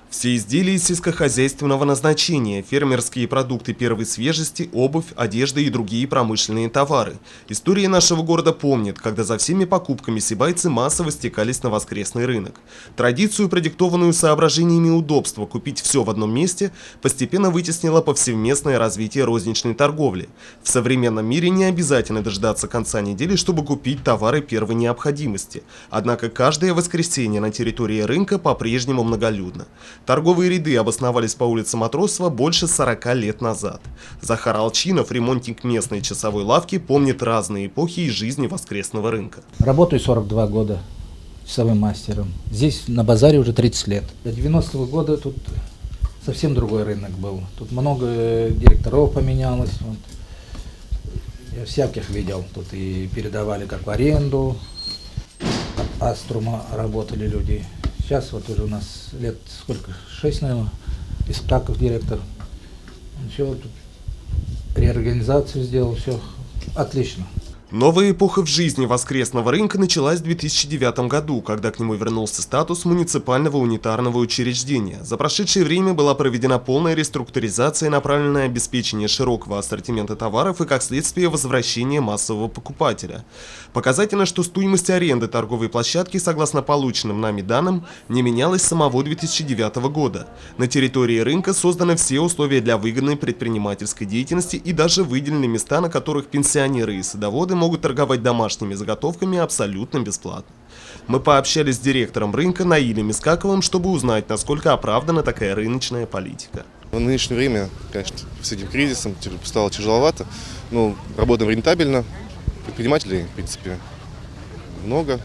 Все изделия сельскохозяйственного назначения, фермерские продукты первой свежести, обувь, одежда и другие промышленные товары. История нашего города помнит, когда за всеми покупками сибайцы массово стекались на воскресный рынок. Традицию, продиктованную соображениями удобства купить все в одном месте, постепенно вытеснило повсеместное развитие розничной торговли. В современном мире не обязательно дождаться конца недели, чтобы купить товары первой необходимости. Однако каждое воскресенье на территории рынка по-прежнему многолюдно. Торговые ряды обосновались по улице Матросова больше 40 лет назад. Захар Алчинов, ремонтник местной часовой лавки, помнит разные эпохи из жизни воскресного рынка. Работаю 42 года часовым мастером. Здесь на базаре уже 30 лет. До 90-го года тут совсем другой рынок был. Тут много директоров поменялось. Вот. Я всяких видел. Тут и передавали как в аренду. От Аструма работали люди. Сейчас вот уже у нас лет сколько, 6, наверное, Испраков директор. Все, тут реорганизацию сделал, все отлично. Новая эпоха в жизни воскресного рынка началась в 2009 году, когда к нему вернулся статус муниципального унитарного учреждения. За прошедшее время была проведена полная реструктуризация, направленная на обеспечение широкого ассортимента товаров и, как следствие, возвращение массового покупателя. Показательно, что стоимость аренды торговой площадки, согласно полученным нами данным, не менялась с самого 2009 года. На территории рынка созданы все условия для выгодной предпринимательской деятельности и даже выделены места, на которых пенсионеры и садоводы могут торговать домашними заготовками абсолютно бесплатно. Мы пообщались с директором рынка Наилем Искаковым, чтобы узнать, насколько оправдана такая рыночная политика. В нынешнее время, конечно, с этим кризисом стало тяжеловато, но работаем рентабельно. Предпринимателей, в принципе, много.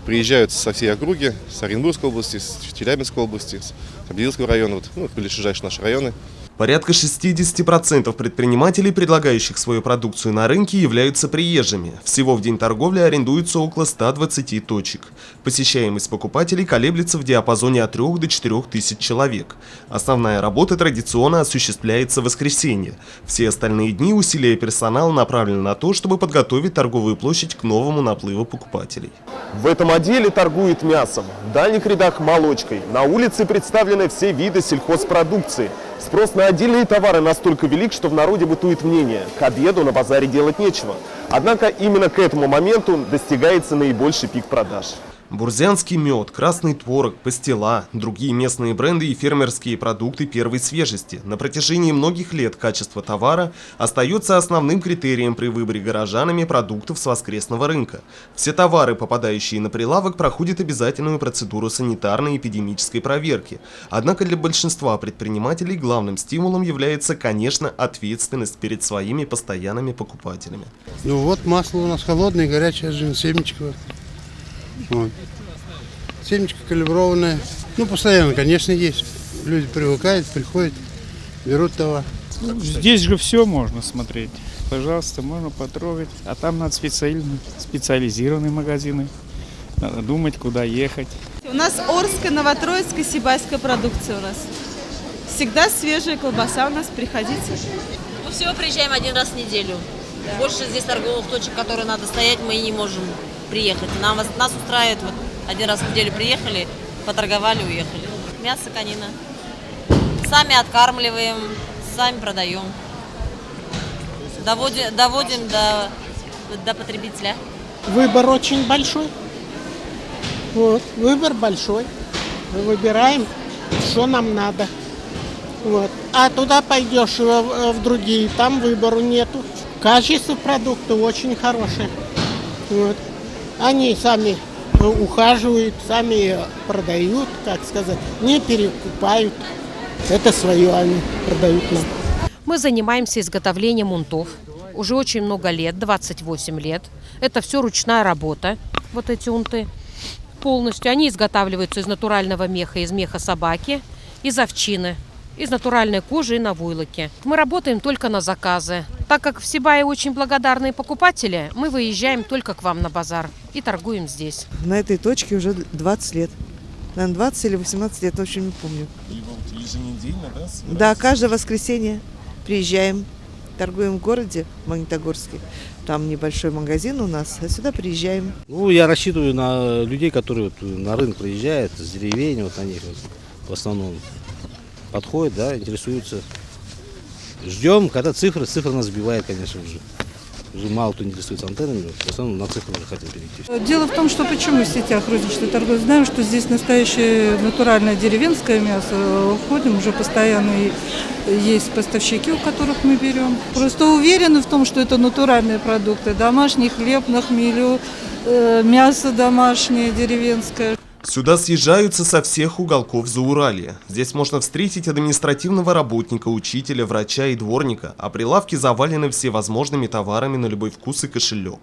Приезжают со всей округи, с Оренбургской области, с Челябинской области, с Абдиилского района, ближайшие наши районы. Порядка 60% предпринимателей, предлагающих свою продукцию на рынке, являются приезжими. Всего в день торговли арендуется около 120 точек. Посещаемость покупателей колеблется в диапазоне от 3 до 4 тысяч человек. Основная работа традиционно осуществляется в воскресенье. Все остальные дни усилия персонала направлены на то, чтобы подготовить торговую площадь к новому наплыву покупателей. В этом отделе торгуют мясом, в дальних рядах молочкой. На улице представлены все виды сельхозпродукции. Спрос на отдельные товары настолько велик, что в народе бытует мнение: к обеду на базаре делать нечего. Однако именно к этому моменту достигается наибольший пик продаж. Бурзянский мед, красный творог, пастила, другие местные бренды и фермерские продукты первой свежести. На протяжении многих лет качество товара остается основным критерием при выборе горожанами продуктов с воскресного рынка. Все товары, попадающие на прилавок, проходят обязательную процедуру санитарной и эпидемической проверки. Однако для большинства предпринимателей главным стимулом является, конечно, ответственность перед своими постоянными покупателями. Ну вот масло у нас холодное, горячее, семечковое. Вот. Семечко калиброванное. Ну, постоянно, конечно, есть. Люди привыкают, приходят, берут товар. Здесь же все можно смотреть. Пожалуйста, можно потрогать. А там надо специализированные магазины. Надо думать, куда ехать. У нас Орская, Новотроицкая, сибайская продукция у нас. Всегда свежая колбаса у нас, приходите. Мы всего приезжаем один раз в неделю. Да. Больше здесь торговых точек, которые надо стоять, мы не можем приехать. Нас устраивает, вот один раз в неделю приехали, поторговали, уехали. Мясо, конина. Сами откармливаем, сами продаем. Доводим до потребителя. Выбор очень большой. Вот, выбор большой. Мы выбираем, что нам надо. Вот. А туда пойдешь в другие, там выбору нету. Качество продукта очень хорошее. Вот. Они сами ухаживают, сами продают, как сказать, не перекупают. Это свое они продают нам. Мы занимаемся изготовлением унтов. Уже очень много лет, 28 лет. Это все ручная работа, вот эти унты. Полностью. Они изготавливаются из натурального меха, из меха собаки, из овчины, из натуральной кожи и на войлоке. Мы работаем только на заказы. Так как в Сибае очень благодарные покупатели, мы выезжаем только к вам на базар и торгуем здесь. На этой точке уже 20 лет. Наверное, 20 или 18 лет, точно не помню. Еженедельно, да? Да, каждое воскресенье приезжаем, торгуем в городе Магнитогорске. Там небольшой магазин у нас, а сюда приезжаем. Ну, я рассчитываю на людей, которые на рынок приезжают, с деревень, вот на них. в основном подходят, да, интересуются. Ждем, когда цифры нас сбивает, конечно же. Уже мало кто интересуется антеннами, в основном на цифры уже хотим перейти. Дело в том, что почему в сетях розничной торговли знаем, что здесь настоящее натуральное деревенское мясо. Ходим уже постоянно, и есть поставщики, у которых мы берем. Просто уверены в том, что это натуральные продукты. Домашний хлеб на хмелю, мясо домашнее, деревенское. Сюда съезжаются со всех уголков Зауралья. Здесь можно встретить административного работника, учителя, врача и дворника, а прилавки завалены всевозможными товарами на любой вкус и кошелек.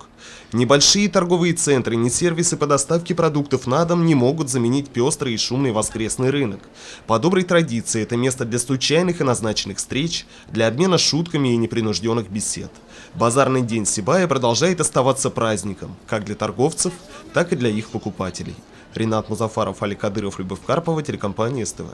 Небольшие торговые центры, ни сервисы по доставке продуктов на дом не могут заменить пестрый и шумный воскресный рынок. По доброй традиции это место для случайных и назначенных встреч, для обмена шутками и непринужденных бесед. Базарный день Сибая продолжает оставаться праздником, как для торговцев, так и для их покупателей. Ринат Музафаров, Али Кадыров, Любовь Карпова, телекомпания СТВ.